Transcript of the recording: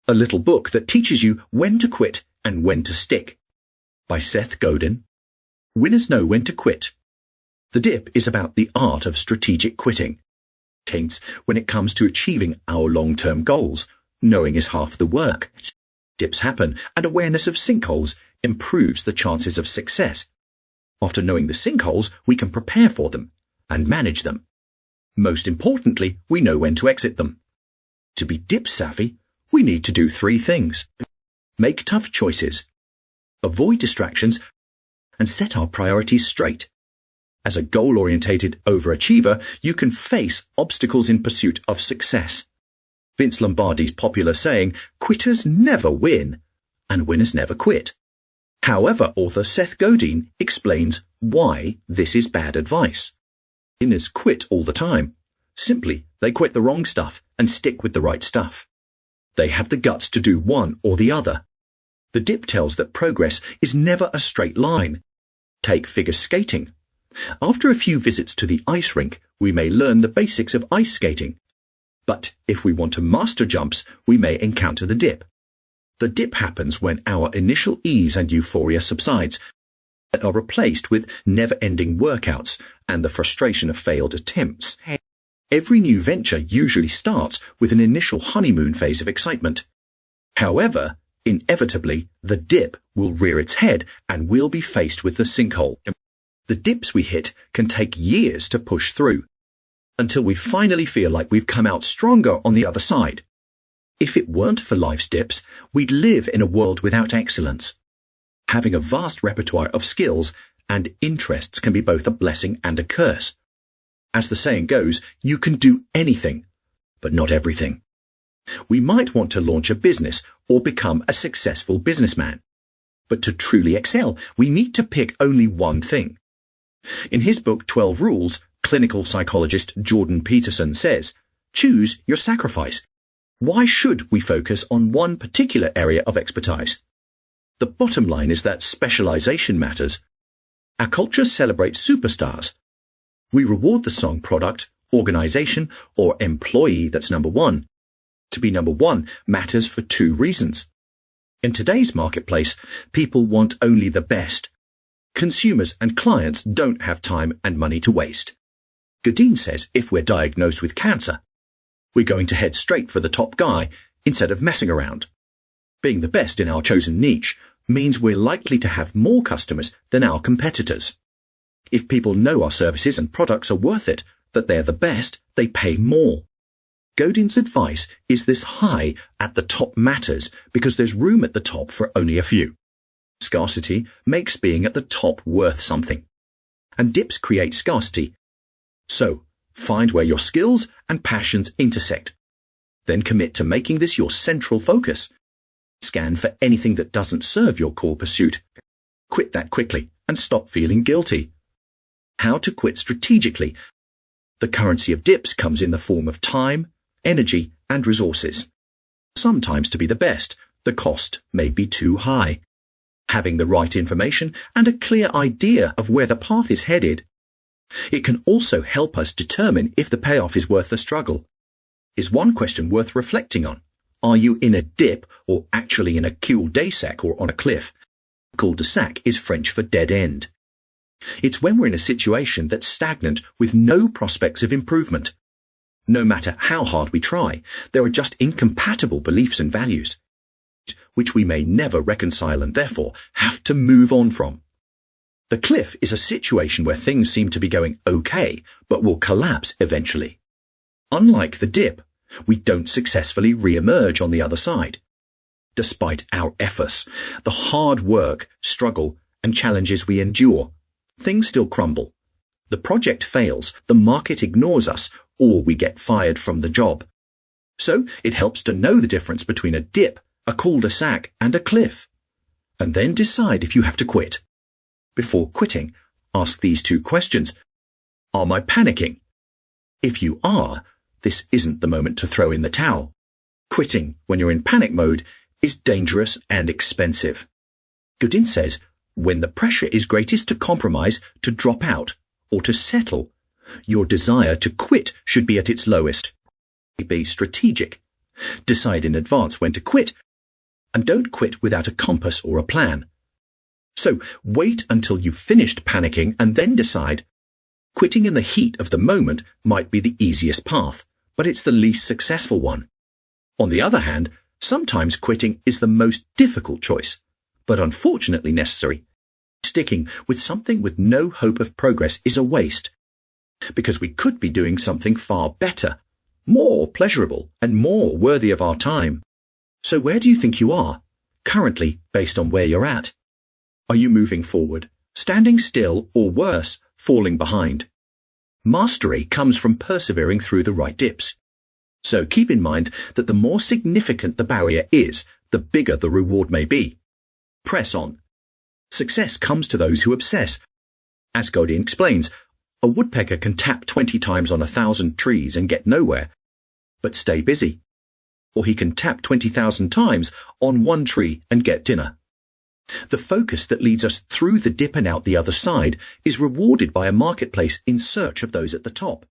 a little book that teaches you when to quit and when to stick. By Seth Godin. Winners know when to quit. The dip is about the art of strategic quitting. Hence, when it comes to achieving our long-term goals, knowing is half the work. Dips happen, and awareness of sinkholes improves the chances of success. After knowing the sinkholes, we can prepare for them and manage them. Most importantly, we know when to exit them. To be dip savvy, we need to do 3 things. Make tough choices, avoid distractions, and set our priorities straight. As a goal-orientated overachiever, you can face obstacles in pursuit of success. Vince Lombardi's popular saying, "Quitters never win, and winners never quit." However, author Seth Godin explains why this is bad advice. Winners quit all the time. Simply, they quit the wrong stuff and stick with the right stuff. They have the guts to do one or the other. The dip tells that progress is never a straight line. Take figure skating. After a few visits to the ice rink, we may learn the basics of ice skating. But if we want to master jumps, we may encounter the dip. The dip happens when our initial ease and euphoria subsides, and are replaced with never-ending workouts and the frustration of failed attempts. Every new venture usually starts with an initial honeymoon phase of excitement. However, inevitably, the dip will rear its head and we'll be faced with the sinkhole. The dips we hit can take years to push through, until we finally feel like we've come out stronger on the other side. If it weren't for life's dips, we'd live in a world without excellence. Having a vast repertoire of skills and interests can be both a blessing and a curse. As the saying goes, you can do anything, but not everything. We might want to launch a business or become a successful businessman. But to truly excel, we need to pick only one thing. In his book 12 Rules, clinical psychologist Jordan Peterson says, choose your sacrifice. Why should we focus on one particular area of expertise? The bottom line is that specialization matters. Our culture celebrates superstars. We reward the song, product, organization, or employee that's number one. To be number one matters for 2 reasons. In today's marketplace, people want only the best. Consumers and clients don't have time and money to waste. Godin says if we're diagnosed with cancer, we're going to head straight for the top guy instead of messing around. Being the best in our chosen niche means we're likely to have more customers than our competitors. If people know our services and products are worth it, that they're the best, they pay more. Godin's advice is this high at the top matters because there's room at the top for only a few. Scarcity makes being at the top worth something. And dips create scarcity. So, find where your skills and passions intersect. Then commit to making this your central focus. Scan for anything that doesn't serve your core pursuit. Quit that quickly and stop feeling guilty. How to quit strategically. The currency of dips comes in the form of time, energy, and resources. Sometimes to be the best, the cost may be too high. Having the right information and a clear idea of where the path is headed. It can also help us determine if the payoff is worth the struggle. Is one question worth reflecting on? Are you in a dip or actually in a cul-de-sac or on a cliff? Cul-de-sac is French for dead end. It's when we're in a situation that's stagnant with no prospects of improvement. No matter how hard we try, there are just incompatible beliefs and values, which we may never reconcile and therefore have to move on from. The cliff is a situation where things seem to be going okay, but will collapse eventually. Unlike the dip, we don't successfully re-emerge on the other side. Despite our efforts, the hard work, struggle, and challenges we endure, things still crumble. The project fails, the market ignores us, or we get fired from the job. So it helps to know the difference between a dip, a cul-de-sac, and a cliff. And then decide if you have to quit. Before quitting, ask these 2 questions. Am I panicking? If you are, this isn't the moment to throw in the towel. Quitting when you're in panic mode is dangerous and expensive. Godin says, when the pressure is greatest to compromise, to drop out, or to settle, your desire to quit should be at its lowest. Be strategic. Decide in advance when to quit, and don't quit without a compass or a plan. So wait until you've finished panicking and then decide. Quitting in the heat of the moment might be the easiest path, but it's the least successful one. On the other hand, sometimes quitting is the most difficult choice, but unfortunately necessary. Sticking with something with no hope of progress is a waste, because we could be doing something far better, more pleasurable, and more worthy of our time. So where do you think you are, currently, based on where you're at? Are you moving forward, standing still, or worse, falling behind? Mastery comes from persevering through the right dips. So keep in mind that the more significant the barrier is, the bigger the reward may be. Press on. Success comes to those who obsess. As Godin explains, a woodpecker can tap 20 times on 1,000 trees and get nowhere, but stay busy. Or he can tap 20,000 times on one tree and get dinner. The focus that leads us through the dip and out the other side is rewarded by a marketplace in search of those at the top.